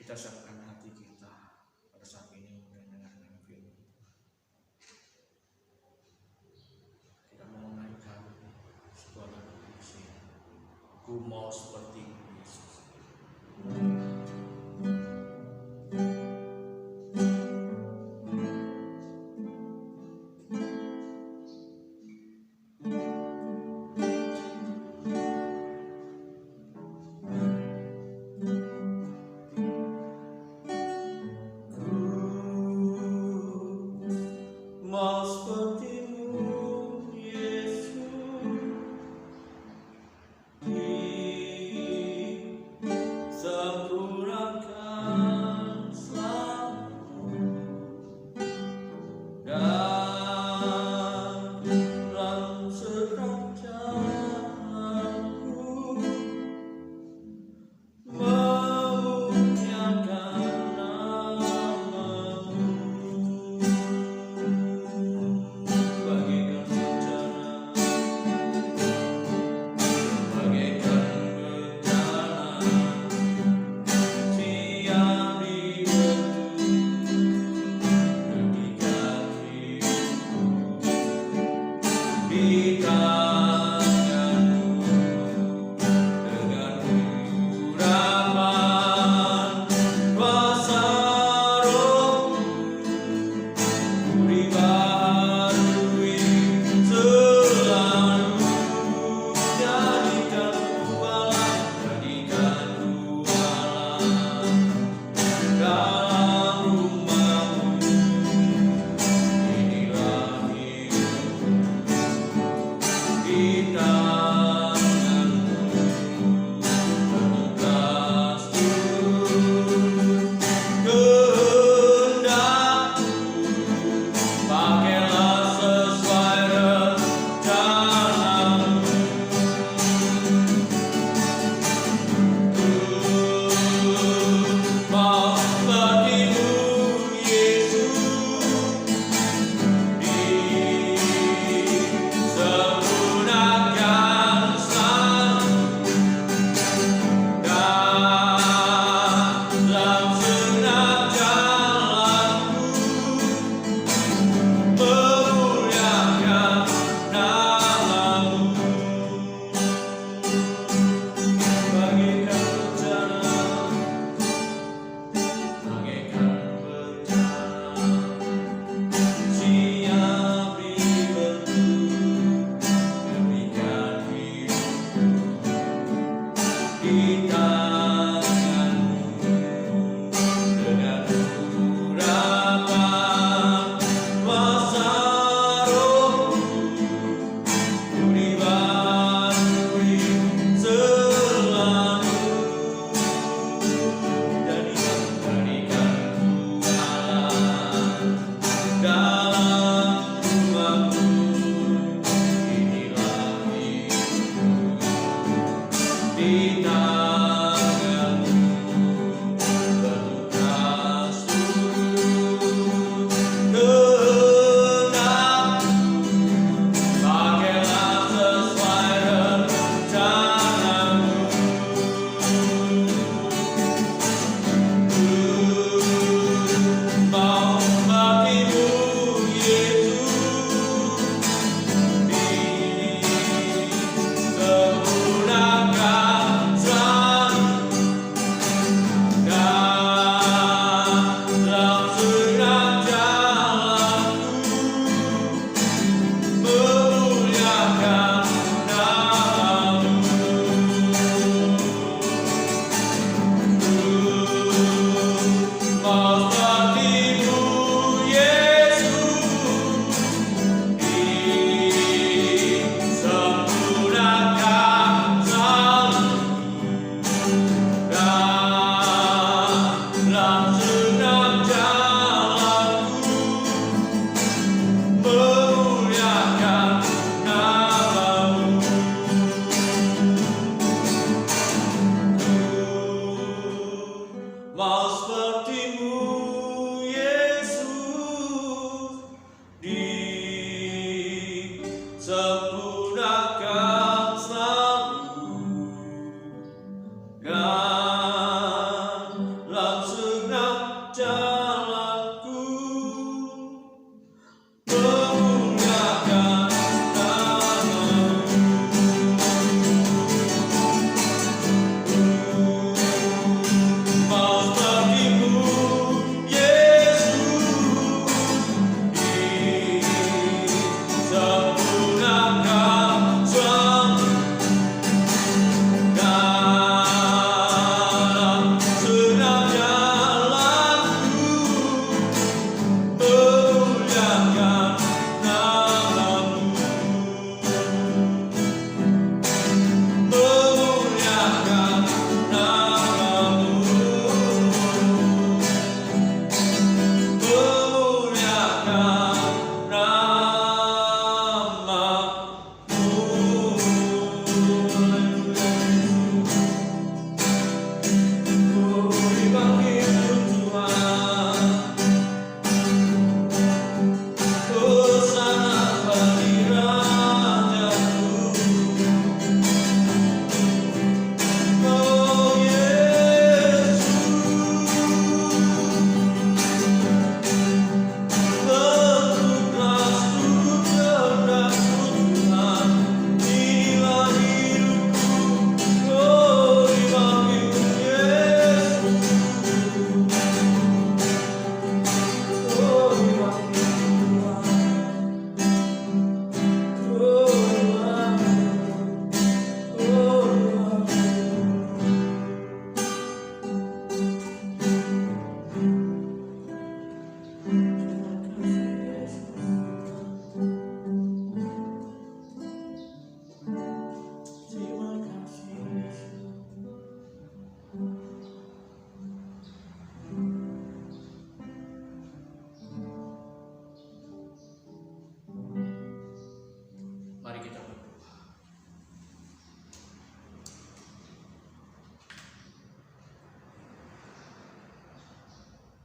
Kita siapkan hati kita pada saat ini mendengarkan firman. Kita mau menaikkan sebuah lagu puisi. Ku mau seperti Yesus. Mau seperti-Mu, Yesus, disempurnakan selalu dalam setiap jalanku, memuliakan nama-Mu. Love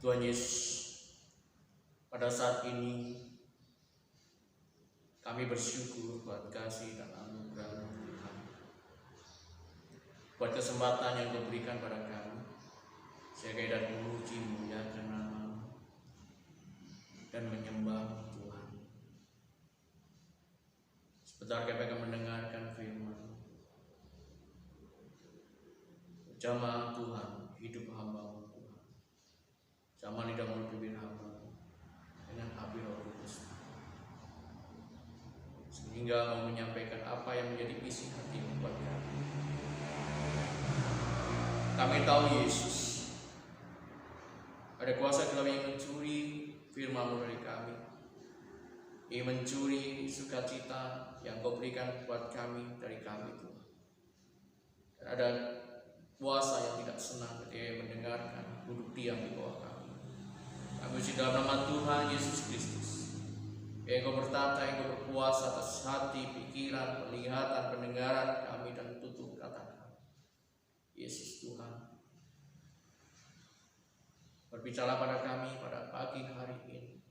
Tuhan Yesus, pada saat ini kami bersyukur buat kasih dan anugerah Tuhan, buat kesempatan yang Kau berikan pada kami, sehingga dapat memuji muliakan nama-Mu dan menyembah Tuhan. Sebentar kami akan mendengarkan firman-Mu. Jamah Tuhan, hidup hamba-Mu Tuhan. Jamah lidah mulut bibir hamba-Mu dengan api Roh Kudus, sehingga mau menyampaikan apa yang menjadi isi hati-Mu buat kami. Kami tahu Yesus, ada kuasa gelap yang mencuri firman-Mu dari kami. Ia mencuri sukacita yang Kau berikan buat kami dari kami Tuhan. Dan ada kuasa yang tidak senang ketika mendengarkan duduk diam di bawah kami. Kami uji dalam nama Tuhan Yesus Kristus, yang Kau bertata, yang Kau berkuasa atas hati, pikiran, penglihatan, pendengaran kami dan tutur kata kami. Yesus Tuhan, berbicara pada kami pada pagi hari ini,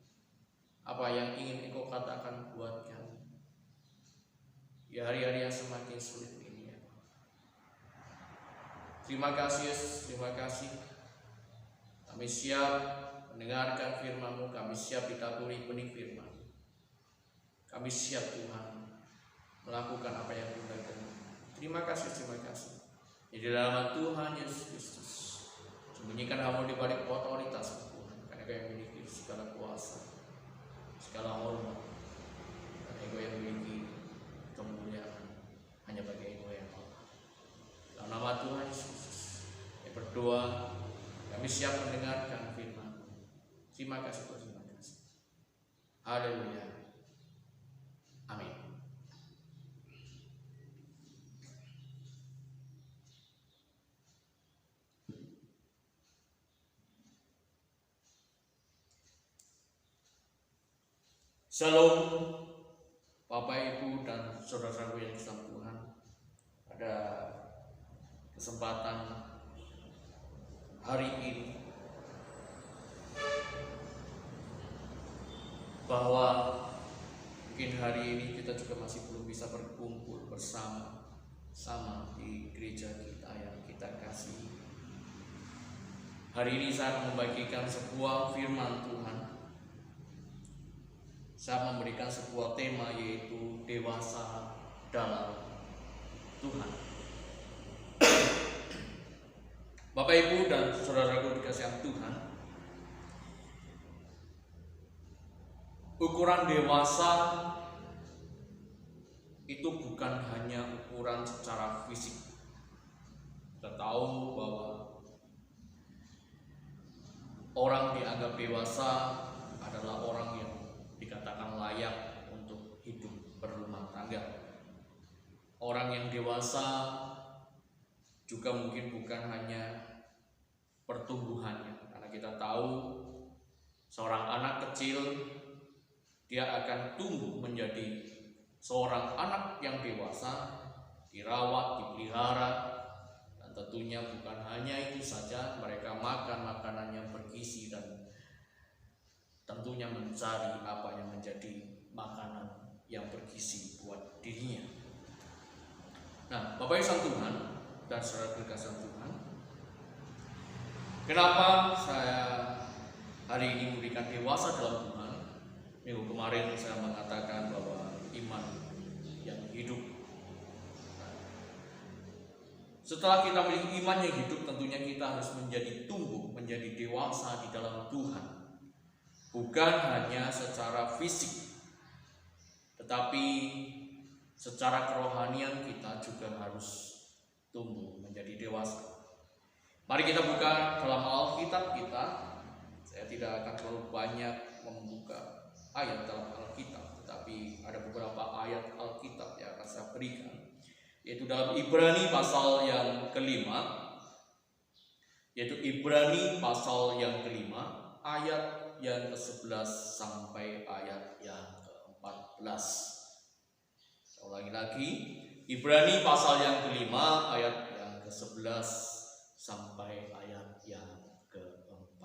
apa yang ingin Engkau katakan buat kami di hari-hari yang semakin sulit ini. Terima kasih Yesus, terima kasih. Kami siap mendengarkan firman-Mu, kami siap ditaburi benih firman. Kami siap Tuhan melakukan apa yang Kau berikan. Terima kasih, terima kasih. Di dalam nama Tuhan Yesus Kristus, sembunyikan hamba di balik otoritas Tuhan, karena Kau yang memiliki segala kuasa, segala hormat, dan Kau yang memiliki kemuliaan hanya bagi Engkau yang Allah. Dalam nama Tuhan Yesus berdoa, kami siap mendengarkan firman. Terima kasih Tuhan, terima kasih. Haleluya. Amin. Shalom Bapak Ibu dan saudara-saudara yang disayang Tuhan. Pada kesempatan hari ini, bahwa mungkin hari ini kita juga masih belum bisa berkumpul bersama di gereja kita yang kita kasih. Hari ini saya membagikan sebuah firman Tuhan. Saya memberikan sebuah tema, yaitu dewasa dalam Tuhan. Bapak Ibu dan saudaraku dikasihi Tuhan, ukuran dewasa itu bukan hanya ukuran secara fisik. Kita tahu bahwa orang dianggap dewasa adalah orang yang dikatakan layak untuk hidup berumah tangga. Orang yang dewasa juga mungkin bukan hanya pertumbuhannya, karena kita tahu seorang anak kecil dia akan tumbuh menjadi seorang anak yang dewasa, dirawat, dipelihara, dan tentunya bukan hanya itu saja, mereka makan makanan yang bergizi dan tentunya mencari apa yang menjadi makanan yang bergizi buat dirinya. Nah, Bapak Ibu Tuhan dan saudara kekasih Tuhan, kenapa saya hari ini memberikan dewasa dalam Tuhan? Minggu kemarin saya mengatakan bahwa iman yang hidup. Setelah kita memiliki iman yang hidup, tentunya kita harus menjadi tumbuh, menjadi dewasa di dalam Tuhan. Bukan hanya secara fisik, tetapi secara kerohanian kita juga harus tumbuh menjadi dewasa. Mari kita buka dalam Alkitab kita. Saya tidak akan terlalu banyak membuka ayat dalam Alkitab, tetapi ada beberapa ayat Alkitab yang akan saya berikan, yaitu dalam Ibrani pasal yang kelima, ayat yang ke-11 sampai ayat yang ke-14. Saya ulangi lagi, Ibrani pasal yang kelima, ayat yang ke-11 sampai ayat yang ke-14.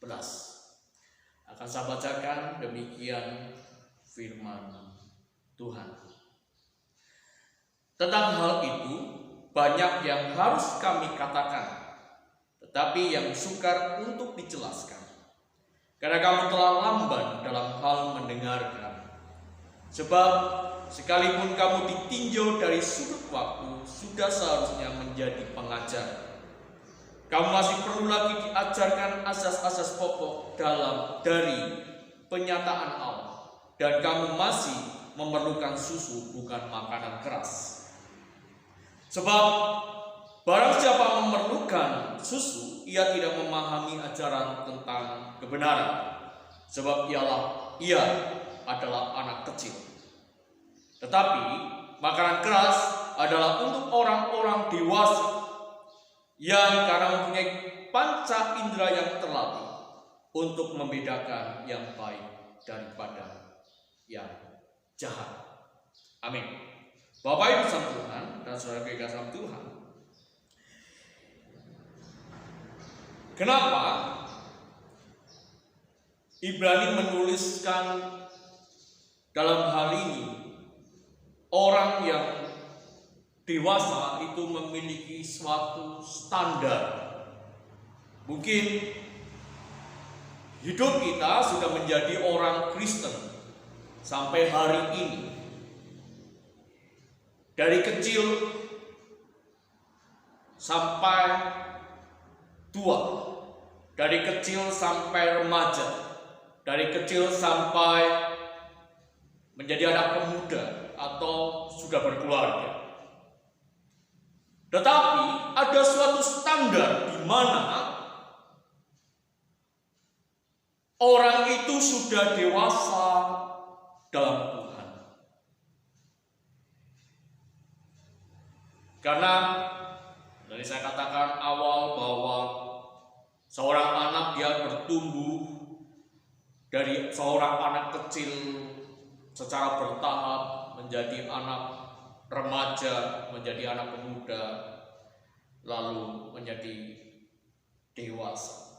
Akan saya bacakan demikian firman Tuhan. Tentang hal itu banyak yang harus kami katakan, tetapi yang sukar untuk dijelaskan, karena kamu telah lamban dalam hal mendengarkan. Sebab sekalipun kamu ditinjau dari sudut waktu, sudah seharusnya menjadi pengajar. Kamu masih perlu lagi diajarkan asas-asas pokok dari penyataan Allah, dan kamu masih memerlukan susu, bukan makanan keras. Sebab barang siapa memerlukan susu, ia tidak memahami ajaran tentang kebenaran, sebab ia adalah anak kecil. Tetapi makanan keras adalah untuk orang-orang dewasa, yang karena mempunyai panca indera yang terlatih untuk membedakan yang baik daripada yang jahat. Amin. Bapak Ibu sama Tuhan dan saudara kekasih sama Tuhan, kenapa Ibrani menuliskan dalam hal ini orang yang dewasa itu memiliki suatu standar? Mungkin hidup kita sudah menjadi orang Kristen sampai hari ini, dari kecil sampai tua, dari kecil sampai remaja, dari kecil sampai menjadi anak pemuda atau sudah berkeluarga. Tetapi ada suatu standar di mana orang itu sudah dewasa dalam Tuhan. Karena dari saya katakan awal bahwa seorang anak dia bertumbuh dari seorang anak kecil secara bertahap menjadi anak remaja, menjadi anak pemuda, lalu menjadi dewasa.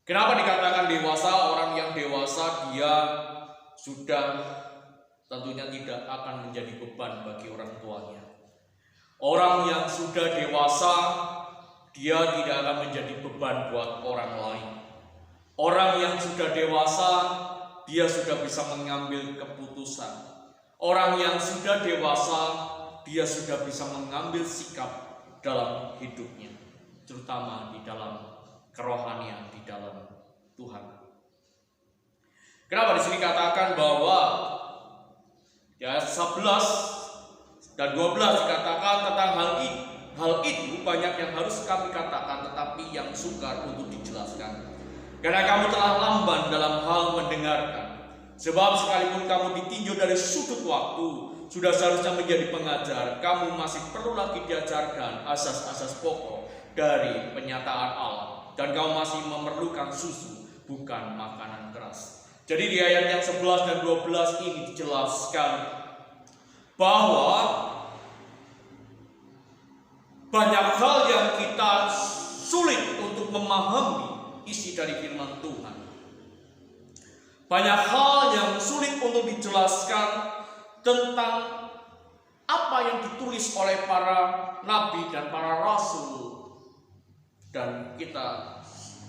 Kenapa dikatakan dewasa? Orang yang dewasa dia sudah tentunya tidak akan menjadi beban bagi orang tuanya. Orang yang sudah dewasa dia tidak akan menjadi beban buat orang lain. Orang yang sudah dewasa dia sudah bisa mengambil keputusan. Orang yang sudah dewasa, dia sudah bisa mengambil sikap dalam hidupnya, terutama di dalam kerohanian, di dalam Tuhan. Kenapa di sini katakan bahwa ya 11 dan 12 dikatakan tentang hal itu. Hal itu banyak yang harus kami katakan, tetapi yang sukar untuk dijelaskan. Karena kamu telah lamban dalam hal mendengarkan. Sebab sekalipun kamu ditinjau dari sudut waktu, sudah seharusnya menjadi pengajar. Kamu masih perlu lagi diajarkan asas-asas pokok dari penyataan Allah, dan kamu masih memerlukan susu, bukan makanan keras. Jadi di ayat yang 11 dan 12 ini dijelaskan bahwa banyak hal yang kita sulit untuk memahami isi dari firman Tuhan. Banyak hal yang sulit untuk dijelaskan tentang apa yang ditulis oleh para nabi dan para rasul, dan kita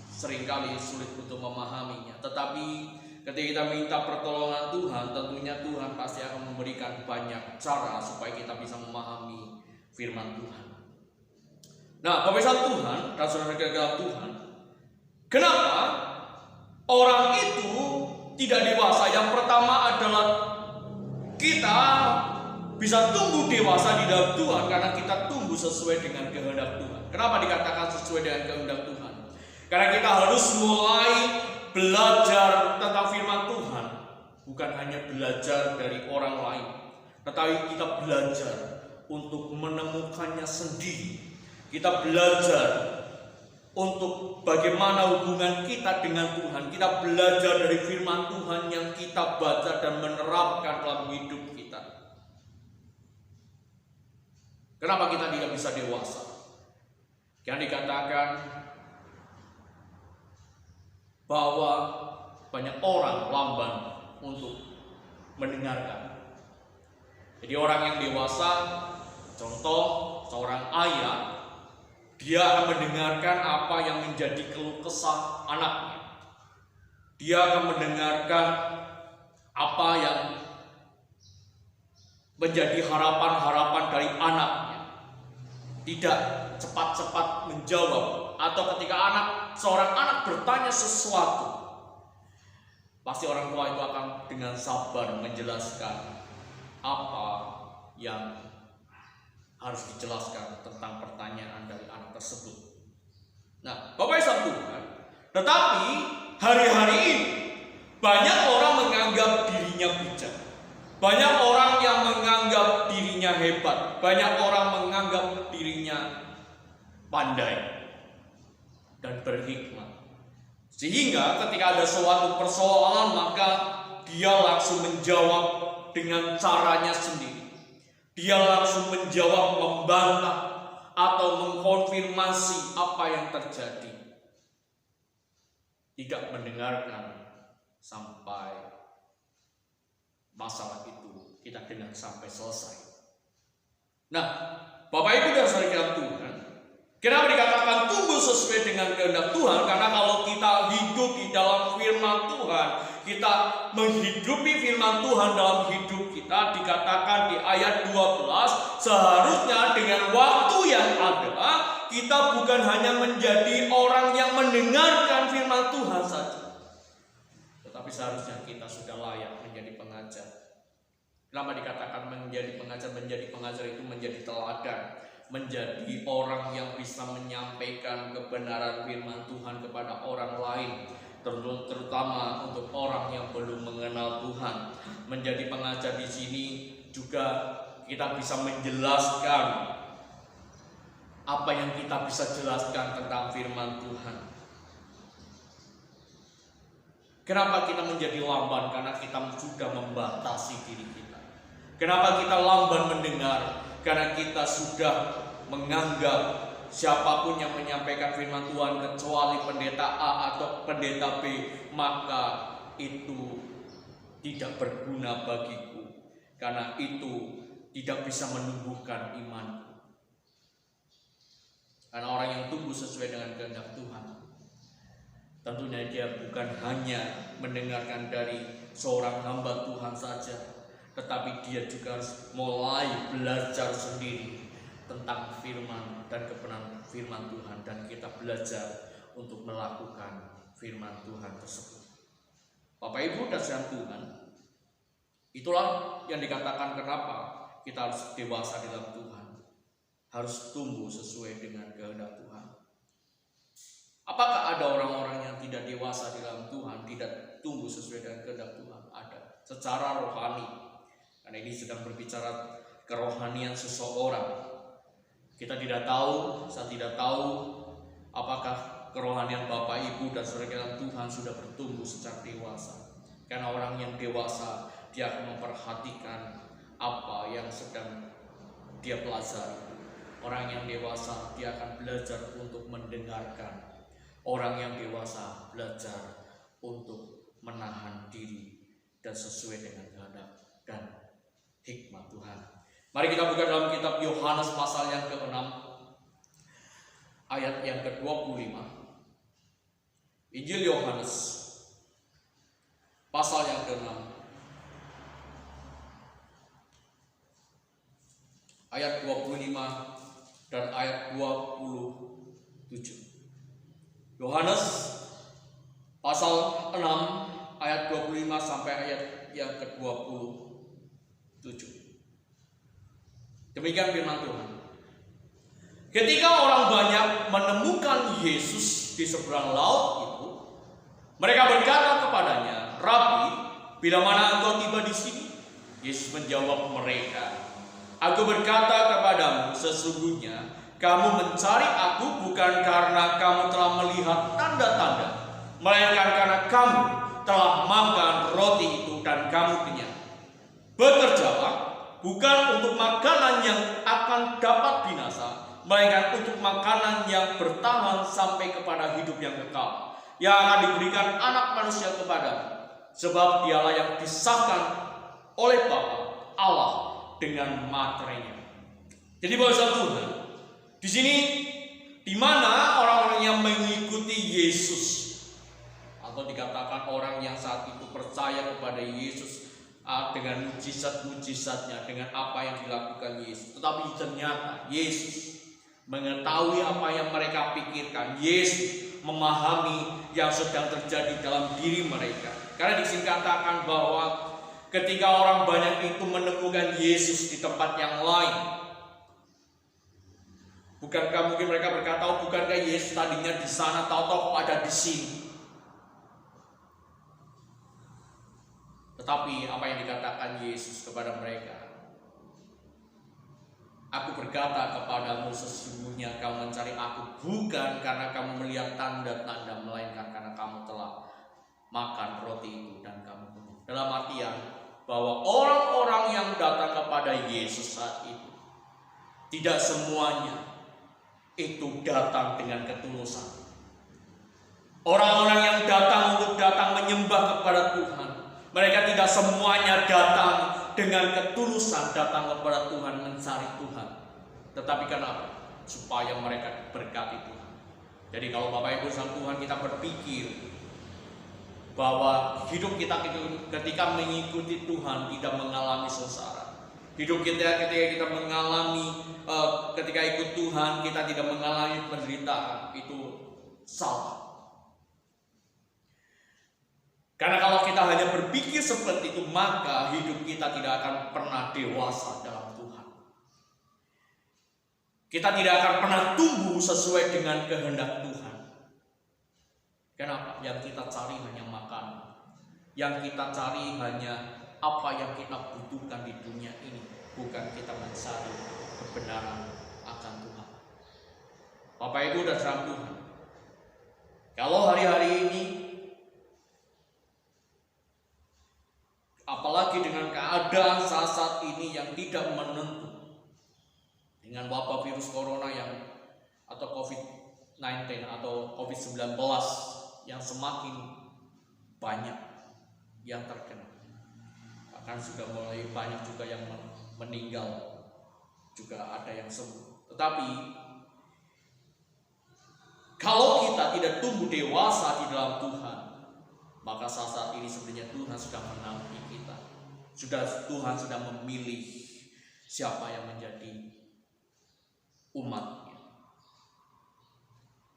seringkali sulit untuk memahaminya. Tetapi ketika kita minta pertolongan Tuhan, tentunya Tuhan pasti akan memberikan banyak cara supaya kita bisa memahami firman Tuhan. Nah, pemirsa Tuhan dan saudara-saudara Tuhan, kenapa orang itu tidak dewasa? Yang pertama adalah kita bisa tumbuh dewasa di dalam Tuhan karena kita tumbuh sesuai dengan kehendak Tuhan. Kenapa dikatakan sesuai dengan kehendak Tuhan? Karena kita harus mulai belajar tentang firman Tuhan, bukan hanya belajar dari orang lain, tetapi kita belajar untuk menemukannya sendiri. Kita belajar untuk bagaimana hubungan kita dengan Tuhan. Kita belajar dari firman Tuhan yang kita baca dan menerapkan dalam hidup kita. Kenapa kita tidak bisa dewasa? Yang dikatakan bahwa banyak orang lamban untuk mendengarkan. Jadi orang yang dewasa, contoh seorang ayah, dia akan mendengarkan apa yang menjadi keluh kesah anaknya. Dia akan mendengarkan apa yang menjadi harapan-harapan dari anaknya. Tidak cepat-cepat menjawab, atau ketika seorang anak bertanya sesuatu, pasti orang tua itu akan dengan sabar menjelaskan apa yang harus dijelaskan tentang pertanyaan dari anak tersebut. Nah, Bapak Ibu Tuhan, tetapi hari-hari ini banyak orang menganggap dirinya bijak. Banyak orang yang menganggap dirinya hebat. Banyak orang menganggap dirinya pandai dan berhikmat. Sehingga ketika ada suatu persoalan, maka dia langsung menjawab dengan caranya sendiri. Dia langsung menjawab, membantah atau mengkonfirmasi apa yang terjadi. Tidak mendengarkan sampai masalah itu kita dengar sampai selesai. Nah, Bapak Ibu dan saudara Tuhan, kenapa dikatakan tumbuh sesuai dengan kehendak Tuhan? Karena kalau kita hidup di dalam firman Tuhan, kita menghidupi firman Tuhan dalam hidup kita, dikatakan di ayat 12, seharusnya dengan waktu yang ada, kita bukan hanya menjadi orang yang mendengarkan firman Tuhan saja, tetapi seharusnya kita sudah layak menjadi pengajar. Kenapa dikatakan menjadi pengajar? Menjadi pengajar itu menjadi teladan, menjadi orang yang bisa menyampaikan kebenaran firman Tuhan kepada orang lain, terutama untuk orang yang belum mengenal Tuhan. Menjadi pengajar di sini juga kita bisa menjelaskan apa yang kita bisa jelaskan tentang firman Tuhan. Kenapa kita menjadi lamban? Karena kita sudah membatasi diri kita. Kenapa kita lamban mendengar? Karena kita sudah menganggap siapapun yang menyampaikan firman Tuhan kecuali pendeta A atau pendeta B, maka itu tidak berguna bagiku, karena itu tidak bisa menumbuhkan imanku. Karena orang yang tumbuh sesuai dengan kehendak Tuhan, tentunya dia bukan hanya mendengarkan dari seorang hamba Tuhan saja, tetapi dia juga harus mulai belajar sendiri tentang firman dan kebenaran firman Tuhan, dan kita belajar untuk melakukan firman Tuhan tersebut. Bapak Ibu dan saudara Tuhan, itulah yang dikatakan kenapa kita harus dewasa dalam Tuhan, harus tumbuh sesuai dengan kehendak Tuhan. Apakah ada orang-orang yang tidak dewasa dalam Tuhan, tidak tumbuh sesuai dengan kehendak Tuhan? Ada, secara rohani. Karena ini sedang berbicara kerohanian seseorang. Kita tidak tahu, saya tidak tahu apakah kerohanian Bapak Ibu dan saudara Tuhan sudah bertumbuh secara dewasa. Karena orang yang dewasa, dia akan memperhatikan apa yang sedang dia pelajari. Orang yang dewasa, dia akan belajar untuk mendengarkan. Orang yang dewasa belajar untuk menahan diri dan sesuai dengan kehendak dan hikmat Tuhan. Mari kita buka dalam kitab Yohanes pasal yang ke-6 ayat yang ke-25. Injil Yohanes pasal yang ke-6 ayat 25 dan ayat 27. Yohanes pasal 6 ayat 25 sampai ayat yang ke-27. Demikian firman Tuhan. Ketika orang banyak menemukan Yesus di seberang laut itu, mereka berkata kepadanya, "Rabi, bila mana engkau tiba di sini?" Yesus menjawab mereka, "Aku berkata kepadamu, sesungguhnya kamu mencari aku bukan karena kamu telah melihat tanda-tanda, melainkan karena kamu telah makan roti itu dan kamu kenyang. Bekerjalah bukan untuk makanan yang akan dapat binasa, melainkan untuk makanan yang bertahan sampai kepada hidup yang kekal, yang akan diberikan anak manusia kepadamu, sebab dialah yang disahkan oleh Bapa Allah dengan materainya. Jadi bahasa Tuhan, di sini di mana orang-orang yang mengikuti Yesus, atau dikatakan orang yang saat itu percaya kepada Yesus dengan mujizat-mujizatnya, dengan apa yang dilakukan Yesus. Tetapi ternyata Yesus mengetahui apa yang mereka pikirkan. Yesus memahami yang sedang terjadi dalam diri mereka. Karena di sini katakan bahwa ketika orang banyak itu menemukan Yesus di tempat yang lain, bukankah mungkin mereka berkata, oh, bukankah Yesus tadinya di sana, tahu-tahu ada di sini? Tetapi apa yang dikatakan Yesus kepada mereka, aku berkata kepadamu, sesungguhnya kamu mencari aku bukan karena kamu melihat tanda-tanda, melainkan karena kamu telah makan roti itu dan kamu kenyang. Dalam artian bahwa orang-orang yang datang kepada Yesus saat itu, tidak semuanya itu datang dengan ketulusan. Orang-orang yang datang untuk datang menyembah kepada Tuhan, mereka tidak semuanya datang dengan ketulusan, datang kepada Tuhan, mencari Tuhan. Tetapi kenapa? Supaya mereka berkati Tuhan. Jadi kalau Bapak Ibu Sang Tuhan, kita berpikir bahwa hidup kita ketika mengikuti Tuhan tidak mengalami sengsara. Hidup kita ketika kita mengalami, ketika ikut Tuhan kita tidak mengalami penderitaan, itu salah. Karena kalau kita hanya berpikir seperti itu, maka hidup kita tidak akan pernah dewasa dalam Tuhan. Kita tidak akan pernah tumbuh sesuai dengan kehendak Tuhan. Kenapa? Yang kita cari hanya makan. Yang kita cari hanya apa yang kita butuhkan di dunia ini. Bukan kita mencari kebenaran akan Tuhan. Bapak Ibu dan saudara Tuhan, kalau hari-hari ini, apalagi dengan keadaan saat ini yang tidak menentu, dengan wabah virus corona atau COVID-19 atau COVID-19 yang semakin banyak yang terkena, bahkan sudah mulai banyak juga yang meninggal, juga ada yang sembuh. Tetapi kalau kita tidak tumbuh dewasa di dalam Tuhan, maka saat ini sebenarnya Tuhan sudah menampi kita. Tuhan sudah memilih siapa yang menjadi umatnya.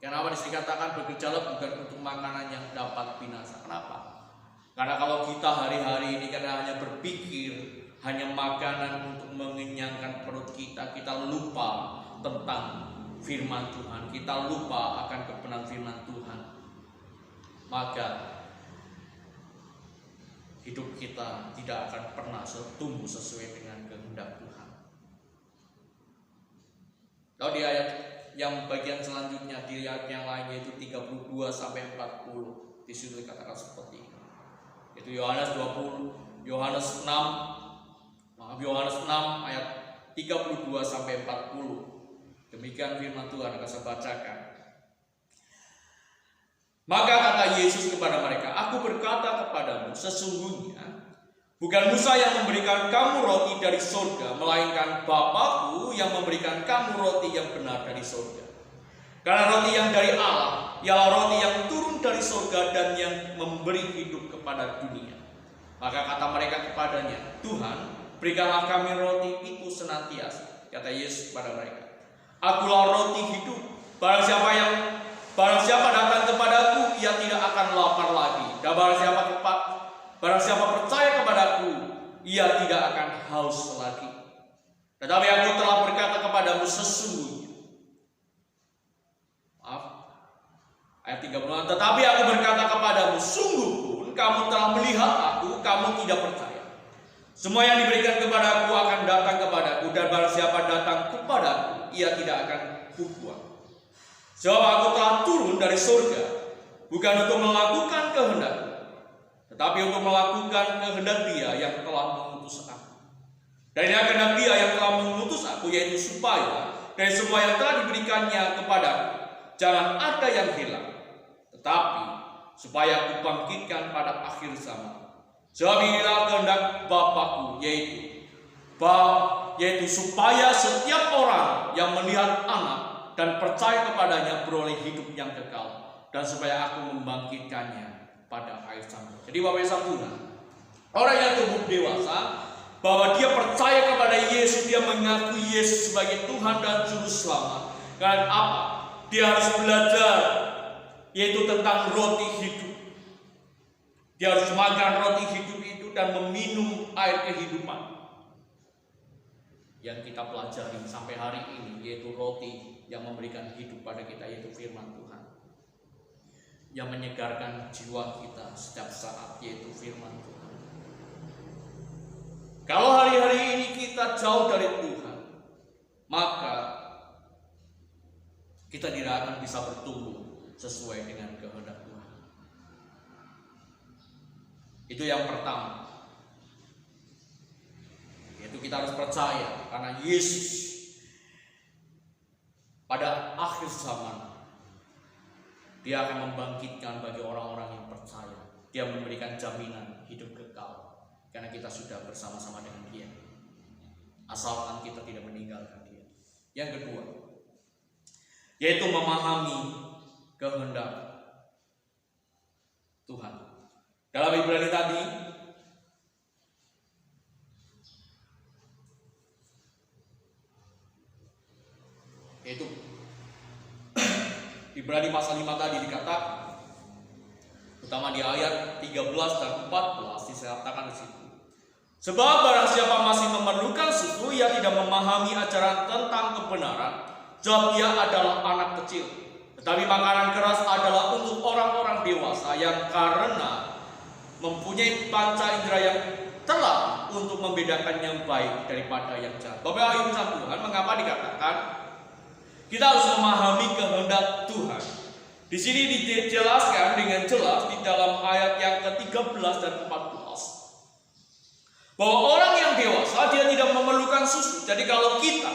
Kenapa dikatakan bergejala bukan untuk makanan yang dapat binasa? Kenapa? Karena kalau kita hari-hari ini karena hanya berpikir hanya makanan untuk mengenyangkan perut kita, kita lupa tentang firman Tuhan, kita lupa akan kebenaran firman Tuhan, maka hidup kita tidak akan pernah tumbuh sesuai dengan kehendak Tuhan. Lalu di ayat yang bagian selanjutnya, di ayat yang lain yaitu 32 sampai 40, di situ dikatakan seperti ini. Itu Yohanes 6 ayat 32 sampai 40. Demikian firman Tuhan akan saya bacakan. Maka kata Yesus kepada mereka, aku berkata kepadamu, sesungguhnya bukan Musa yang memberikan kamu roti dari surga, melainkan Bapa-Ku yang memberikan kamu roti yang benar dari surga. Karena roti yang dari Allah ialah roti yang turun dari surga dan yang memberi hidup kepada dunia. Maka kata mereka kepadanya, Tuhan, berikanlah kami roti itu senantiasa. Kata Yesus kepada mereka, akulah roti hidup. Barang siapa datang kepadaku, ia tidak akan lapar lagi. Dan barang siapa percaya kepadaku, ia tidak akan haus lagi. Tetapi aku telah berkata kepadamu sesungguhnya. Ayat 36. Tetapi aku berkata kepadamu, sungguh pun kamu telah melihat aku, kamu tidak percaya. Semua yang diberikan kepadaku akan datang kepadaku, dan barang siapa datang kepadaku, ia tidak akan kubuang. Sebab aku telah turun dari surga, bukan untuk melakukan kehendakku, tetapi untuk melakukan kehendak Dia yang telah mengutus aku. Dan ini kehendak Dia yang telah mengutus aku, yaitu supaya dari semua yang telah diberikannya kepadaku, jangan ada yang hilang, tetapi supaya aku bangkitkan pada akhir zaman. Sebab inilah kehendak Bapakku, yaitu supaya setiap orang yang melihat Anak dan percaya kepadanya beroleh hidup yang kekal, dan supaya aku membangkitkannya pada akhir zaman. Jadi Bapak Ibu Tuhan, orang yang tumbuh dewasa, bahwa dia percaya kepada Yesus, dia mengakui Yesus sebagai Tuhan dan Juru Selamat. Karena apa? Dia harus belajar, yaitu tentang roti hidup. Dia harus makan roti hidup itu dan meminum air kehidupan yang kita pelajari sampai hari ini, yaitu roti yang memberikan hidup pada kita, yaitu firman Tuhan yang menyegarkan jiwa kita setiap saat, yaitu firman Tuhan. Kalau hari-hari ini kita jauh dari Tuhan, maka kita tidak akan bisa bertumbuh sesuai dengan kehendak Tuhan. Itu yang pertama, yaitu kita harus percaya karena Yesus pada akhir zaman Dia akan membangkitkan bagi orang-orang yang percaya. Dia memberikan jaminan hidup kekal karena kita sudah bersama-sama dengan Dia, asalkan kita tidak meninggalkan Dia. Yang kedua, yaitu memahami kehendak Tuhan. Dalam Ibrani tadi, yaitu Ibrani pasal 5 tadi dikatakan, terutama di ayat 13 dan 14 dikatakan di situ. Sebab barang siapa masih memerlukan susu, ia tidak memahami ajaran tentang kebenaran, sebab ia adalah anak kecil. Tetapi makanan keras adalah untuk orang-orang dewasa yang karena mempunyai panca indera yang telah untuk membedakan yang baik daripada yang jahat. Bapak Ibu Tuhan, mengapa dikatakan kita harus memahami kehendak Tuhan? Di sini dijelaskan dengan jelas di dalam ayat yang ke-13 dan 14 bahwa orang yang dewasa dia tidak memerlukan susu. Jadi kalau kita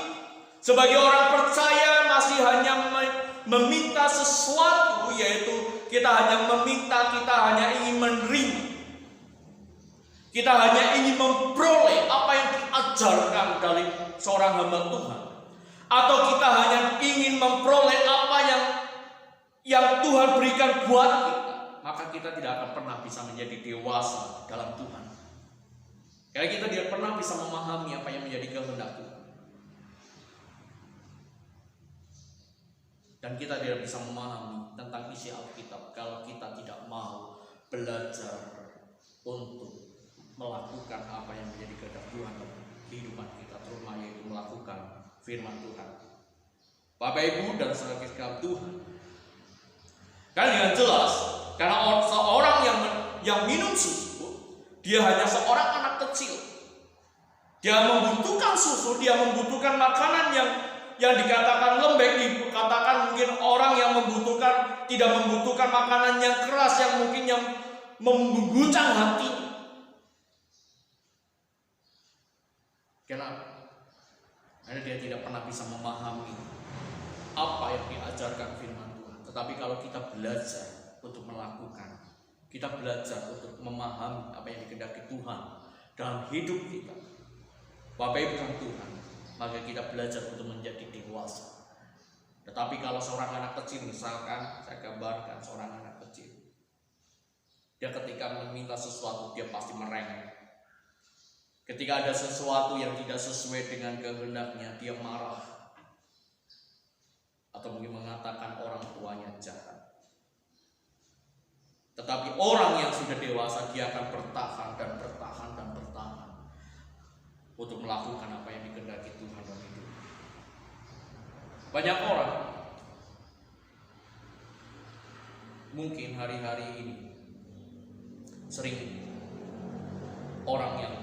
sebagai orang percaya masih hanya meminta sesuatu, yaitu kita hanya meminta, kita hanya ingin menerima, kita hanya ingin memperoleh apa yang diajarkan dari seorang hamba Tuhan, atau kita hanya ingin memperoleh apa yang Tuhan berikan buat kita, maka kita tidak akan pernah bisa menjadi dewasa dalam Tuhan. Karena kita tidak pernah bisa memahami apa yang menjadi kehendak Tuhan. Dan kita tidak bisa memahami tentang isi Alkitab kalau kita tidak mau belajar untuk melakukan apa yang menjadi kehendak Tuhan dalam kehidupan kita, terutama yaitu melakukan firman Tuhan. Bapak Ibu dan saudara sekalian Tuhan, kan dengan jelas karena seorang yang minum susu, dia hanya seorang anak kecil. Dia membutuhkan susu, dia membutuhkan makanan yang dikatakan lembek, dikatakan mungkin orang yang tidak membutuhkan makanan yang keras, yang mungkin yang mengguncang hati. Kenapa? Karena dia tidak pernah bisa memahami apa yang diajarkan firman Tuhan. Tetapi kalau kita belajar untuk melakukan, kita belajar untuk memahami apa yang dikehendaki Tuhan dalam hidup kita, Bapak Ibu dan Tuhan, maka kita belajar untuk menjadi dewasa. Tetapi kalau seorang anak kecil, misalkan saya gambarkan seorang anak kecil, dia ketika meminta sesuatu dia pasti merengek. Ketika ada sesuatu yang tidak sesuai dengan kehendaknya, dia marah. Atau mungkin mengatakan orang tuanya jahat. Tetapi orang yang sudah dewasa, dia akan bertahan dan bertahan dan bertahan untuk melakukan apa yang dikehendaki Tuhan dalam hidup. Banyak orang mungkin hari-hari ini sering orang yang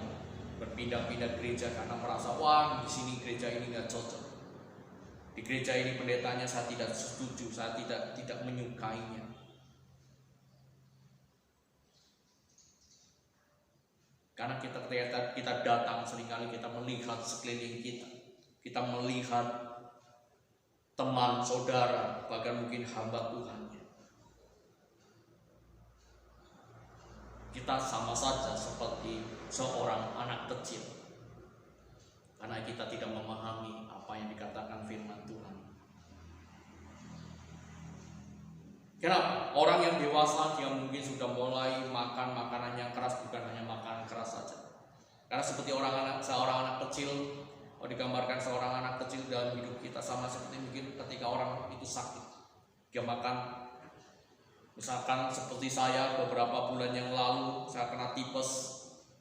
berpindah-pindah gereja karena merasa, wah di sini gereja ini nggak cocok, di gereja ini pendetanya saya tidak setuju, saya tidak menyukainya. Karena kita datang seringkali kita melihat sekeliling kita melihat teman, saudara, bahkan mungkin hamba Tuhan. kita sama saja seperti seorang anak kecil, karena kita tidak memahami apa yang dikatakan firman Tuhan. Kenapa? Orang yang dewasa dia mungkin sudah mulai makan makanan yang keras, bukan hanya makanan keras saja. Karena seperti seorang anak kecil, digambarkan seorang anak kecil dalam hidup kita sama seperti mungkin ketika orang itu sakit, dia makan, misalkan seperti saya beberapa bulan yang lalu saya kena tipes,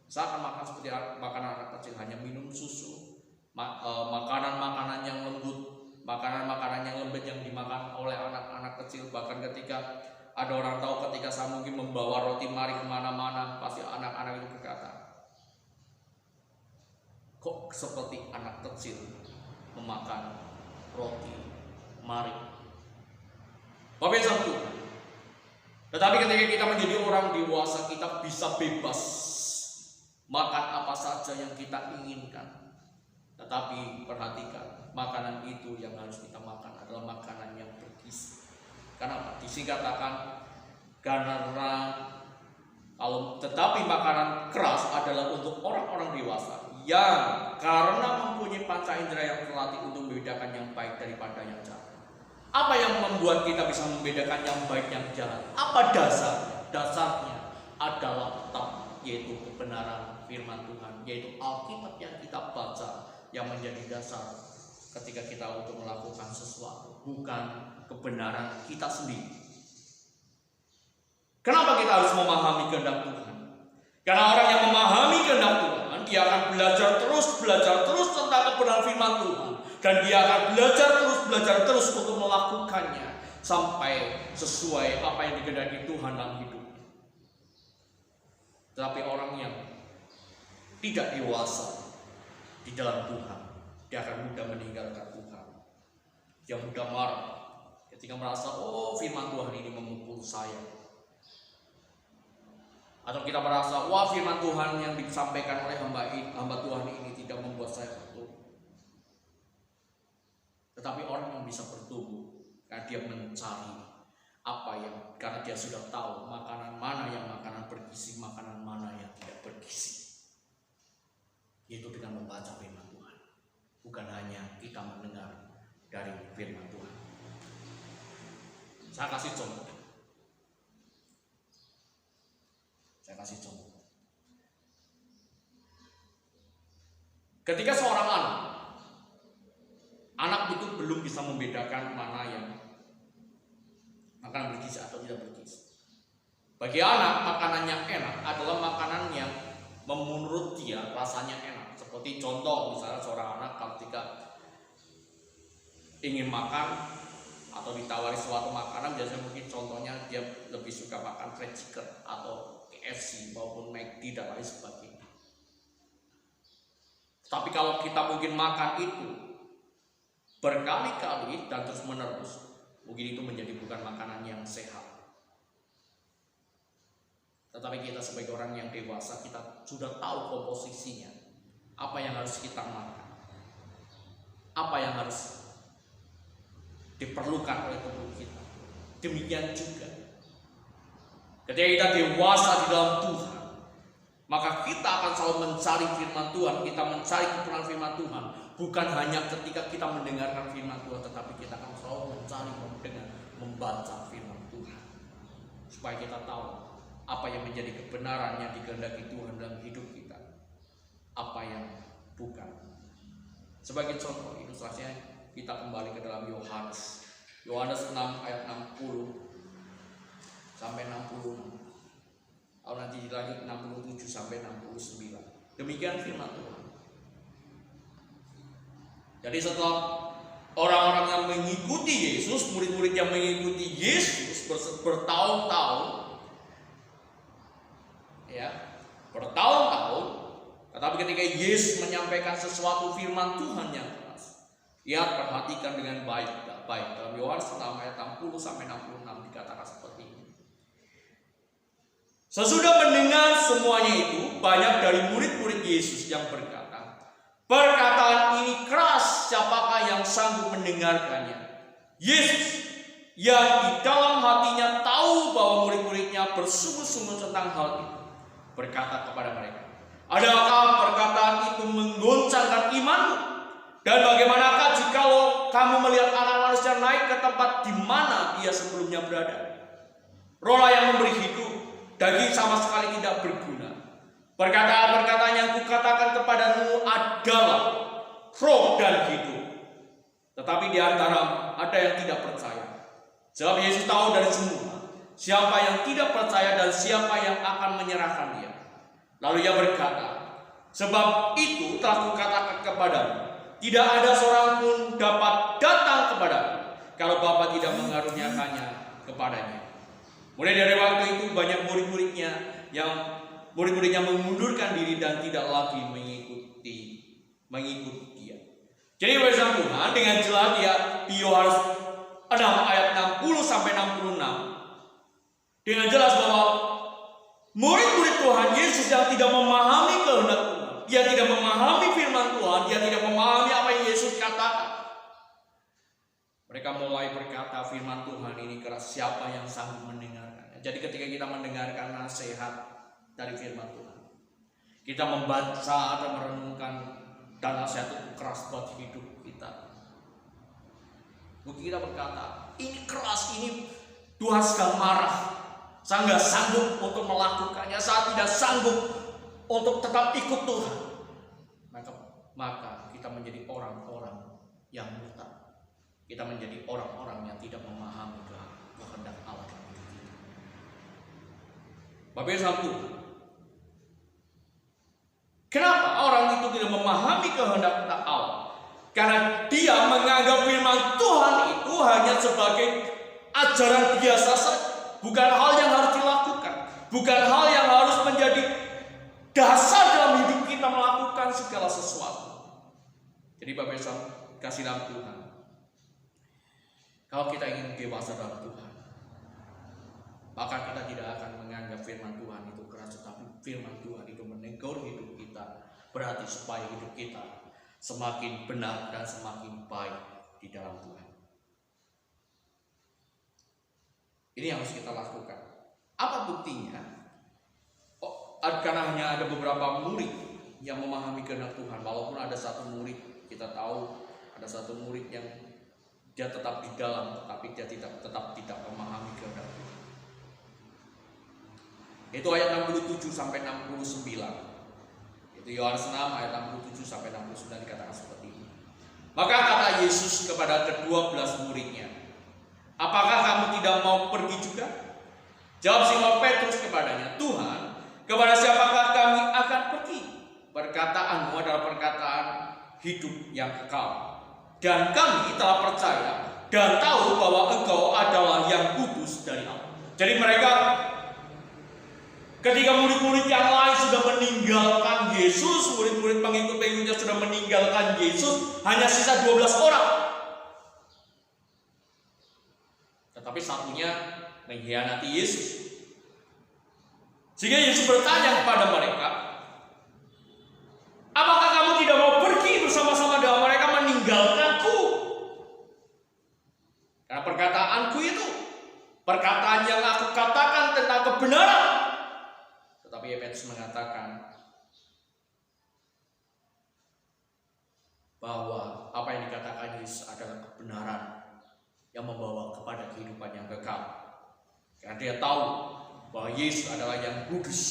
saya akan makan seperti makanan anak kecil, hanya minum susu, makanan-makanan yang lembut, makanan-makanan yang lembut yang dimakan oleh anak-anak kecil. Bahkan ketika ada orang tahu ketika saya mungkin membawa roti mari kemana-mana, pasti anak-anak itu berkata, kok seperti anak kecil memakan roti mari. Bapak Ibu, tetapi ketika kita menjadi orang dewasa, kita bisa bebas makan apa saja yang kita inginkan. Tetapi perhatikan, makanan itu yang harus kita makan adalah makanan yang bergizi. Kenapa? Di sini katakan karena tetapi makanan keras adalah untuk orang-orang dewasa yang karena mempunyai panca indera yang terlatih untuk membedakan yang baik daripada yang jahat. Apa yang membuat kita bisa membedakan yang baik yang jahat? Apa dasarnya? Dasarnya adalah tetap yaitu kebenaran firman Tuhan, yaitu Alkitab yang kita baca, yang menjadi dasar ketika kita untuk melakukan sesuatu, bukan kebenaran kita sendiri. Kenapa kita harus memahami kehendak Tuhan? Karena orang yang memahami kehendak Tuhan, dia akan belajar terus tentang kebenaran firman Tuhan, dan dia akan belajar terus untuk melakukannya sampai sesuai apa yang dikehendaki Tuhan dalam hidupnya. Tetapi orang yang tidak dewasa di dalam Tuhan, dia akan mudah meninggalkan Tuhan. Dia mudah marah ketika merasa, oh firman Tuhan ini memukul saya. Atau kita merasa, wah firman Tuhan yang disampaikan oleh hamba Tuhan ini tidak membuat saya bertumbuh. Tetapi orang yang bisa bertumbuh karena dia mencari karena dia sudah tahu makanan mana yang makanan bergizi, makanan mana yang tidak bergizi. Yaitu dengan membaca firman Tuhan, bukan hanya kita mendengar dari firman Tuhan. Saya kasih contoh. Ketika seorang anak itu belum bisa membedakan mana yang makanan bergizi atau tidak bergizi. Bagi anak, makanan yang enak adalah makanan yang menurut dia rasanya enak. Seperti contoh, misalnya seorang anak ketika ingin makan atau ditawari suatu makanan, biasanya mungkin contohnya dia lebih suka makan fried chicken atau KFC maupun McD dan lain sebagainya. Tapi kalau kita mungkin makan itu berkali-kali dan terus menerus, mungkin itu menjadi bukan makanan yang sehat. Tetapi kita sebagai orang yang dewasa, kita sudah tahu komposisinya, apa yang harus kita makan, apa yang harus diperlukan oleh tubuh kita. Demikian juga ketika kita dewasa di dalam Tuhan, maka kita akan selalu mencari firman Tuhan, kita mencari kebenaran firman Tuhan, bukan hanya ketika kita mendengarkan firman Tuhan, tetapi kita akan selalu mencari, mendengar, membaca firman Tuhan, supaya kita tahu apa yang menjadi kebenaran yang dikehendaki Tuhan dalam hidup kita, apa yang bukan. Sebagai contoh ilustrasinya, kita kembali ke dalam Yohanes 6 ayat 60 sampai 66. Atau nanti dilanjut 67 sampai 69. Demikian firman Tuhan. Jadi setelah orang-orang yang mengikuti Yesus, murid-murid yang mengikuti Yesus bertahun-tahun, tetapi ketika Yesus menyampaikan sesuatu firman Tuhan yang keras, lihat, perhatikan dengan baik. Dalam Yohanes 6 ayat 60 sampai 66 dikatakan seperti ini. Sesudah mendengar semuanya itu, banyak dari murid-murid Yesus yang berkata, perkataan ini keras, siapakah yang sanggup mendengarkannya? Yesus yang di dalam hatinya tahu bahwa murid-muridnya bersungguh-sungguh tentang hal itu, berkata kepada mereka, adakah perkataan itu menggoncangkan imanmu? Dan bagaimanakah jikalau kamu melihat anak manusia naik ke tempat di mana ia sebelumnya berada? Rohlah yang memberi hidup, daging sama sekali tidak berguna. Perkataan-perkataan yang kukatakan kepadamu adalah roh dan hidup. Tetapi di antara ada yang tidak percaya. Sebab Yesus tahu dari semua siapa yang tidak percaya dan siapa yang akan menyerahkan dia. Lalu ia berkata, sebab itu telah kukatakan kepadamu, tidak ada seorang pun dapat datang kepadamu kalau Bapa tidak mengaruniakannya kepadanya. Mulai dari waktu itu banyak murid-muridnya mengundurkan diri dan tidak lagi mengikut dia. Jadi bersama Tuhan dengan jelas di Yohanes 6 ayat 60 sampai 66 dengan jelas bahwa murid-murid Tuhan Yesus yang tidak memahami kehendak Tuhan, dia tidak memahami firman Tuhan, dia tidak memahami apa yang Yesus katakan. Mereka mulai berkata firman Tuhan ini keras, siapa yang sanggup mendengarkannya? Jadi ketika kita mendengarkan nasihat dari firman Tuhan, kita membaca atau merenungkan dan nasihat itu keras buat hidup kita. Mungkin kita berkata, ini keras, ini Tuhan sedang marah. Saya nggak sanggup untuk melakukannya, saya tidak sanggup untuk tetap ikut Tuhan. Maka kita menjadi orang-orang yang buta. Kita menjadi orang-orang yang tidak memahami kehendak Allah dalam hidup kita. Bapak Ibu, kenapa orang itu tidak memahami kehendak Allah? Karena dia menganggap firman Tuhan itu hanya sebagai ajaran biasa saja. Bukan hal yang harus dilakukan. Bukan hal yang harus menjadi dasar dalam hidup kita melakukan segala sesuatu. Jadi Bapak Ibu kasih dalam Tuhan, kalau kita ingin dewasa dalam Tuhan, maka kita tidak akan menganggap firman Tuhan itu keras, tetapi firman Tuhan itu menegur hidup kita. Berarti supaya hidup kita semakin benar dan semakin baik di dalam Tuhan. Ini yang harus kita lakukan. Apa buktinya? Karena hanya ada beberapa murid yang memahami kehendak Tuhan. Walaupun ada satu murid, kita tahu ada satu murid yang dia tetap di dalam, tetapi dia tetap tidak memahami kehendak Tuhan. Itu ayat 67 sampai 69. Itu Yohanes 6 ayat 67 sampai 69 dikatakan seperti ini. Maka kata Yesus kepada ke-12 muridnya, apakah kamu tidak mau pergi juga? Jawab Simon Petrus kepadanya, Tuhan, kepada siapakah kami akan pergi? Perkataanmu adalah perkataan hidup yang kekal. Dan kami telah percaya dan tahu bahwa Engkau adalah yang kudus dari Allah. Jadi mereka, ketika murid-murid yang lain sudah meninggalkan Yesus, murid-murid pengikut-pengikutnya sudah meninggalkan Yesus, hanya sisa 12 orang. Tetapi satunya mengkhianati Yesus. Sehingga Yesus bertanya kepada mereka, apakah kamu tidak mau pergi bersama-sama dengan mereka meninggalkanku? Karena perkataanku itu perkataan yang aku katakan tentang kebenaran. Tetapi Petrus mengatakan bahwa apa yang dikatakan Yesus adalah kebenaran yang membawa kepada kehidupan yang kekal. Karena dia tahu bahwa Yesus adalah yang kudus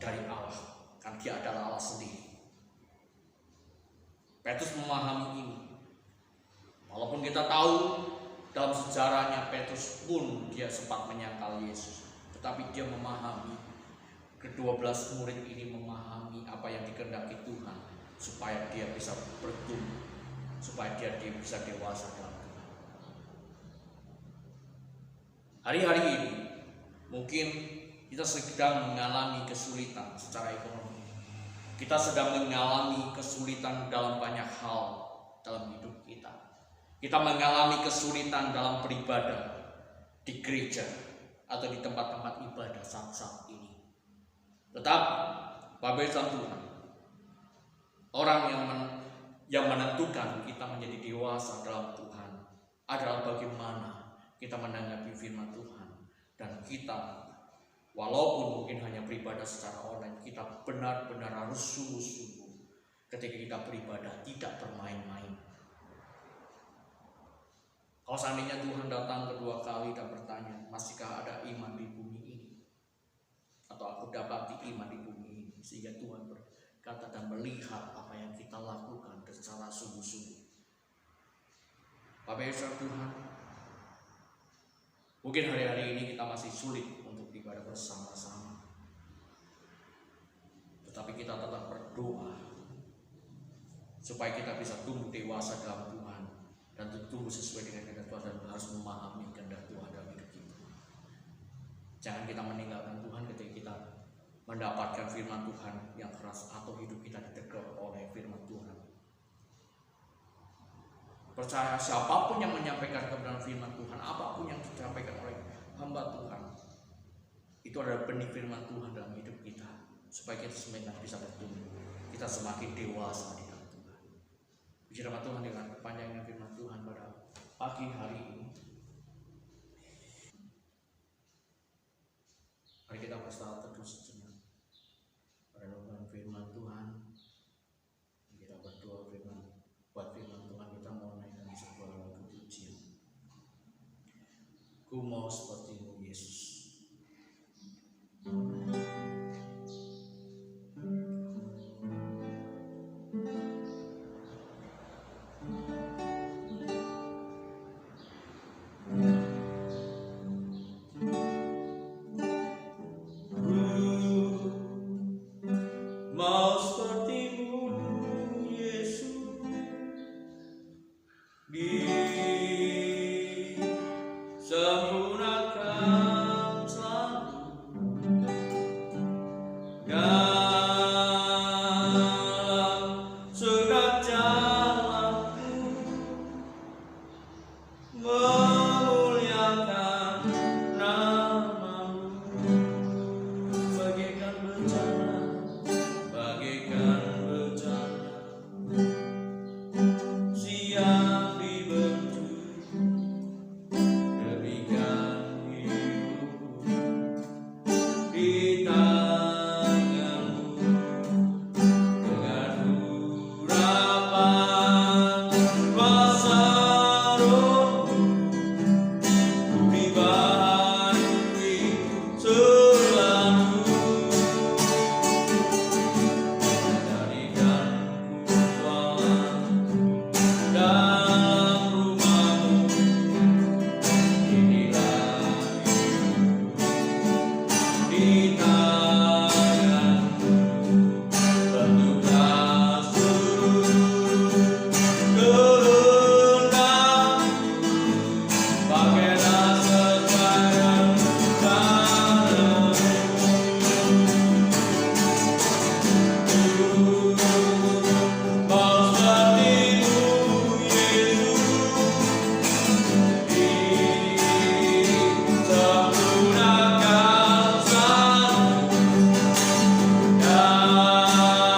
dari Allah, kan dia adalah Allah sendiri. Petrus memahami ini. Walaupun kita tahu dalam sejarahnya Petrus pun dia sempat menyangkal Yesus, tetapi dia memahami, ke-12 murid ini memahami apa yang dikehendaki Tuhan supaya dia bisa bertumbuh, supaya dia bisa dewasa dalam Tuhan. Hari-hari ini mungkin kita sedang mengalami kesulitan secara ekonomi. Kita sedang mengalami kesulitan dalam banyak hal dalam hidup kita. Kita mengalami kesulitan dalam beribadah di gereja atau di tempat-tempat ibadah saat-saat ini. Tetapi Bapak Ibu Tuhan, orang yang menentukan kita menjadi dewasa dalam Tuhan adalah bagaimana kita menanggapi firman Tuhan dan kita Walaupun mungkin hanya beribadah secara online, kita benar-benar harus sungguh-sungguh ketika kita beribadah, tidak bermain-main. Kalau seandainya Tuhan datang kedua kali dan bertanya, masihkah ada iman di bumi ini? Atau aku dapati iman di bumi ini? Sehingga Tuhan berkata dan melihat apa yang kita lakukan secara sungguh-sungguh. Bapak Yesus Tuhan, mungkin hari-hari ini kita masih sulit untuk beribadah bersama-sama, tetapi kita tetap berdoa supaya kita bisa tumbuh dewasa dalam Tuhan dan tumbuh sesuai dengan kehendak Tuhan dan harus memahami kehendak Tuhan dalam hidup kita. Jangan kita meninggalkan Tuhan ketika kita mendapatkan firman Tuhan yang keras atau hidup kita ditegur oleh firman Tuhan. Percaya siapapun yang menyampaikan kebenaran firman Tuhan, apapun yang disampaikan oleh hamba Tuhan, itu adalah benih firman Tuhan dalam hidup kita, supaya kita semakin bisa bertumbuh, kita semakin dewasa di dalam Tuhan. Puji nama Tuhan dengan kepanjangan firman Tuhan pada pagi hari ini. Mari kita bersama teduh sejenak merenungkan firman Tuhan. Kita berdoa buat firman Tuhan, kita mau naikkan sebuah lagu pujian. Ku mau seperti-Mu Yesus. Mau seperti-Mu Yesus, disempurnakan selalu dalam segala jalanku, memuliakan nama-Mu bagaikan bencana siang dibentuk demikian hidup di tangan-Mu dengan urapan kuasa Roh-Mu dibaharui selalu. Dalam rumah-Mu inilah hidup di tangan-Mu, bentuklah seluruh kehendak-Mu, pakailah sesuai rencana-Mu. Mau seperti-Mu Yesus, disempurnakan selalu dalam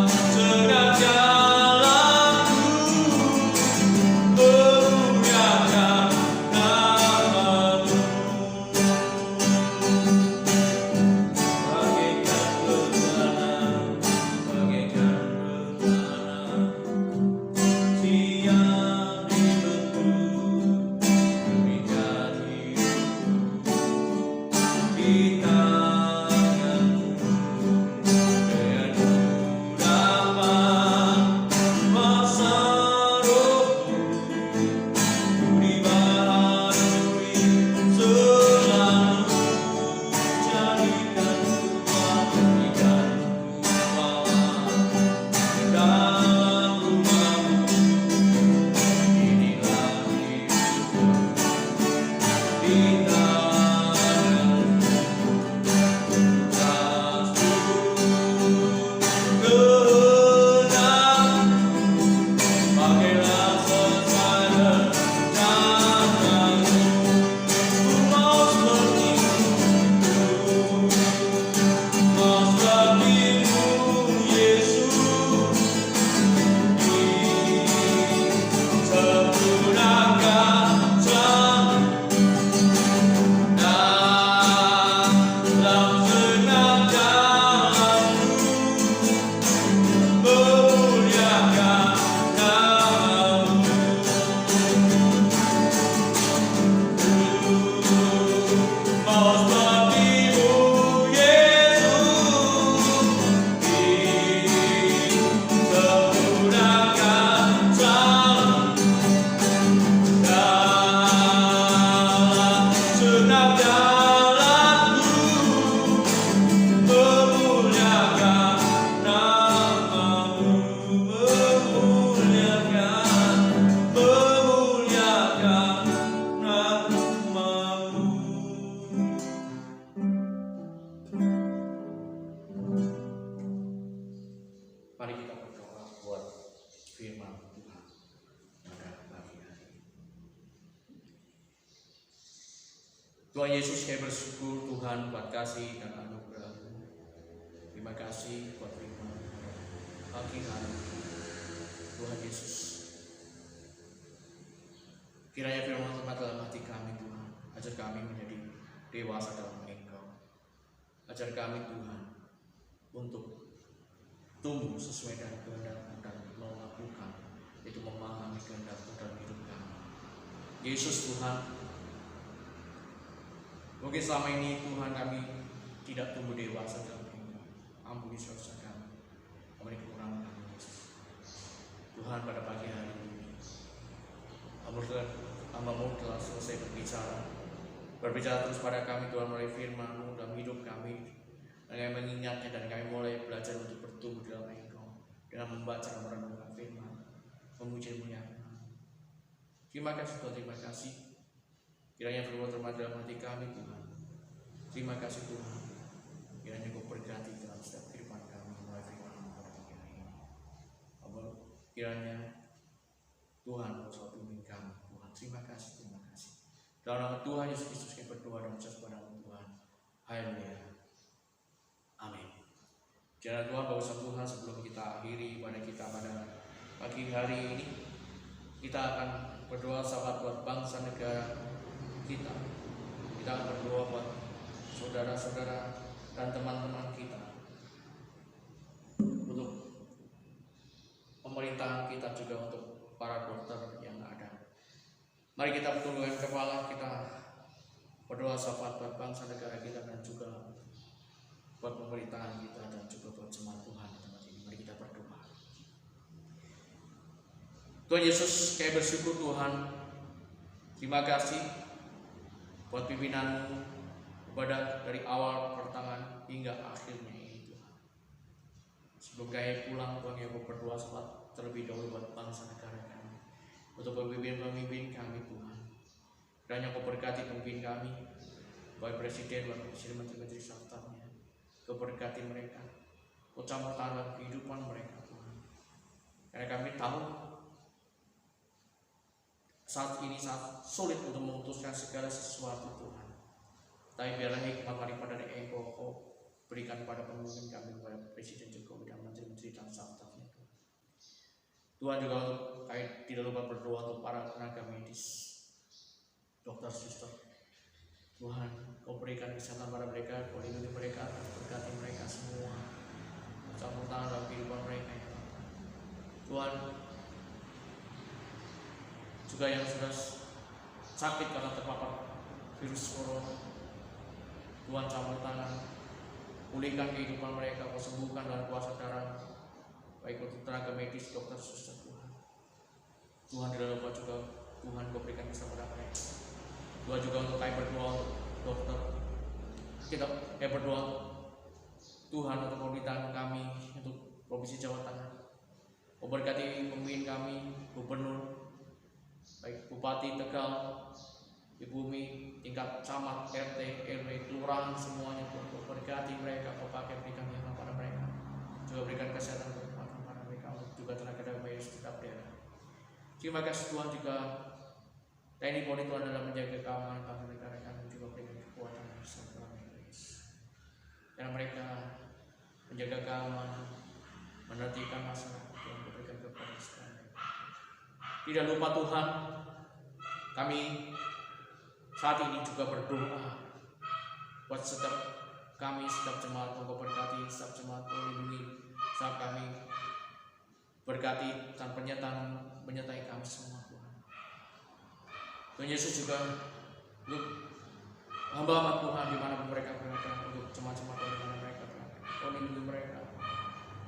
segala jalanku, memuliakan Tuhan Yesus, kami bersyukur Tuhan buat kasih dan anugerah-Mu. Terima kasih buat firman pagi hari Tuhan Yesus. Kiranya firman tempat dalam hati kami Tuhan, ajar kami menjadi dewasa dalam Engkau. Ajar kami Tuhan untuk tumbuh sesuai dengan kehendak-Mu dan melakukan, itu memahami kehendak-Mu dalam hidup kami. Yesus Tuhan, mungkin selama ini Tuhan kami tidak tumbuh dewasa dalam Engkau. Ampuni dosa kami, ampuni kekurangan kami Yesus. Tuhan, pada pagi hari ini Hamba-Mu telah selesai berbicara terus pada kami Tuhan melalui firman-Mu dalam hidup kami, dan kami mengingatnya dan kami mulai belajar untuk bertumbuh dalam Engkau dengan membaca dan merenungkan firman, memuji muliakan. Terima kasih Tuhan, terima kasih. Kiranya berbuat terima dalam hati kami Tuhan. Terima kasih Tuhan. Kiranya Kau berkati dalam setiap kehidupan kami mulai firman-Mu pada pagi hari ini. Kiranya Tuhan Kau selalu bimbing kami Tuhan. Terima kasih, terima kasih. Dalam nama Tuhan Yesus Kristus kami berdoa dan ucap kepada-Mu Tuhan. Haleluya. Amin. Jangan Tuhan, bahwa Tuhan, sebelum kita akhiri pada pagi hari ini, kita akan berdoa sahabat buat bangsa negara kita. Kita akan berdoa buat saudara-saudara dan teman-teman kita, untuk pemerintahan kita, juga untuk para dokter yang ada. Mari kita tundukkan kepala, kita berdoa sahabat buat bangsa negara kita dan juga buat pemerintahan kita dan juga buat jemaat Tuhan di tempat ini. Mari kita berdoa. Tuhan Yesus, kami bersyukur Tuhan. Terima kasih buat pimpinan-Mu kepada dari awal pertengahan hingga akhirnya ini Tuhan. Sebelum kami pulang Tuhan, kami berdoa sahabat terlebih dahulu buat bangsa negara kami, untuk pemimpin-pemimpin kami Tuhan. Kiranya Kau berkati pemimpin kami, baik presiden, wakil presiden, menteri-menteri stafnya. Kau berkati mereka, Kau campur tangan dalam kehidupan mereka Tuhan. Karena kami tahu saat ini sangat sulit untuk memutuskan segala sesuatu Tuhan. Tapi biarlah hikmat daripada Engkau Kau berikan pada pemimpin kami, kepada Presiden Jokowi dan menteri-menteri dan staf-stafnya Tuhan. Tuhan juga kami tidak lupa berdoa untuk para tenaga medis, dokter, suster. Tuhan, Kau berikan kesehatan pada mereka, Kau lindungi mereka, berkati mereka semua, campur tangan dalam kehidupan mereka ya Tuhan. Juga yang sudah sakit karena terpapar virus corona, Tuhan campur tangan, pulihkan kehidupan mereka, Kau sembuhkan dengan kuasa darah, baik untuk tenaga medis, dokter, suster Tuhan. Tuhan, tidak lupa juga Tuhan Kau berikan kesabaran mereka. Tuhan juga untuk kami berdoa untuk dokter, kita berdoa Tuhan untuk pemerintahan kami, untuk Provinsi Jawa Tengah. Kau berkati pemimpin kami, gubernur, baik Bupati Tegal, di bumi, tingkat camat, RT, RW, kelurahan, semuanya Tuhan. Kau berkati mereka, Kau pakai berikan hikmat pada mereka, juga berikan kesehatan kepada mereka, juga tenaga medis di setiap daerah. Terima kasih Tuhan, juga TNI Polri Tuhan dalam menjaga keamanan bangsa negara kami, juga berikan kekuatan bersama Yesus. Karena mereka menjaga keamanan, menertibkan masyarakat, Tuhan berikan kepada sekalian. Tidak lupa Tuhan, kami saat ini juga berdoa buat setiap jemaat, Kau berkati setiap jemaat, Kau lindungi setiap kami, berkati dan menyertai kami semua Tuhan. Tuhan Yesus juga untuk hamba-hamba Tuhan dimanapun mereka berada, untuk jemaat-jemaat di mana mereka berada, Kau lindungi mereka.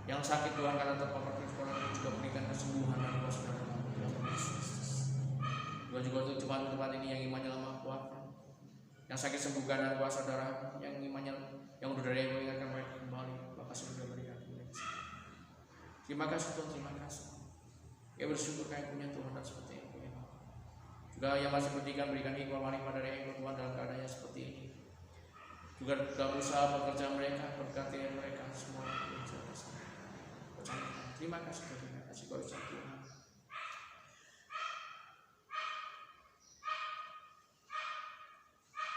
Yang sakit Tuhan karena terpapar virus corona juga berikan kesembuhan dan kuasa darah dalam nama Yesus Kristus. Tuhan juga untuk jemaat-jemaat ini yang imannya lemah kuatkan, yang sakit sembuhkan dan kuasa darah, yang imannya yang udah dari yang mengingatkan mereka kembali, Bapak sudah berikan mereka. Terima kasih Tuhan, terima kasih. Ya bersyukur kami punya Tuhan dan seperti itu ya. Juga yang masih berikan hikmat pada Engkau Tuhan dalam keadaan seperti ini. Juga dalam usaha pekerjaan mereka, berkati mereka semua. Terima kasih Tuhan, terima kasih Kau Tuhan.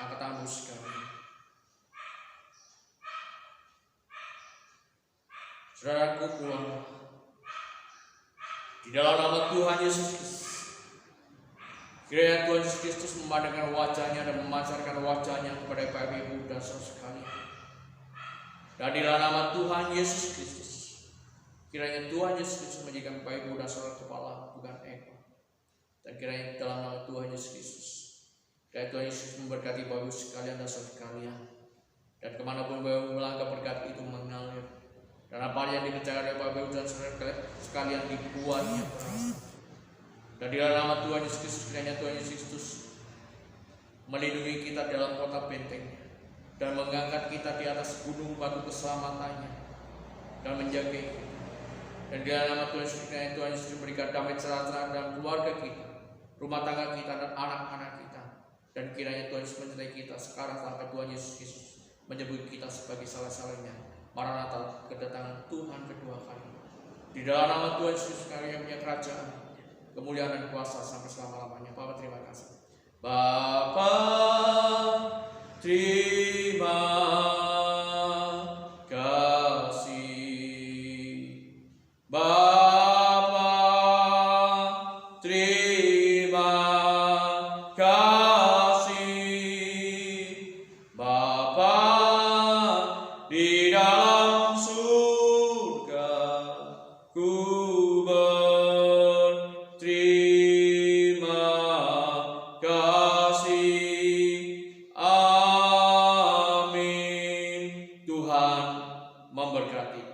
Angkat tanganmu sekalian. Saudaraku, pulang di dalam nama Tuhan Yesus Kristus. Kiranya Tuhan Yesus Kristus memandangkan wajahnya dan memancarkan wajahnya kepada Bapak Ibu dan saudara sekalian. Dan di dalam nama Tuhan Yesus Kristus, kiranya Tuhan Yesus Kristus menjadikan Bapak Ibu dan saudara kepala, bukan ekor. Dan kiranya dalam nama Tuhan Yesus Kristus, kiranya Tuhan Yesus memberkati Bapak Ibu sekalian dan saudara sekalian. Dan kemanapun Bapak Ibu melangkah, berkat itu mengalir. Dan apa yang dikerjakan oleh Bapak Ibu dan saudara sekalian dibuatnya berasa. Dan di dalam nama Tuhan Yesus Kristus, kiranya Tuhan Yesus Kristus melindungi kita dalam kota bentengnya dan mengangkat kita di atas gunung batu keselamatannya dan menjaga kita. Dan di dalam nama Tuhan Yesus, kiranya Tuhan Yesus memberikan damai sejahtera dalam keluarga kita, rumah tangga kita, dan anak-anak kita. Dan kiranya Tuhan Yesus menyertai kita sekarang sampai Tuhan Yesus Kristus menyebut kita sebagai salah-salahnya. Maranatha, kedatangan Tuhan kedua kali. Di dalam nama Tuhan Yesus, karena yang punya kerajaan, kemuliaan dan kuasa sampai selama-lamanya. Bapa, terima kasih. Bapa, terima kasih. Bapa, terima kasih. Bapa di dalam surga, ku berterima kasih. Amin. Tuhan memberkati.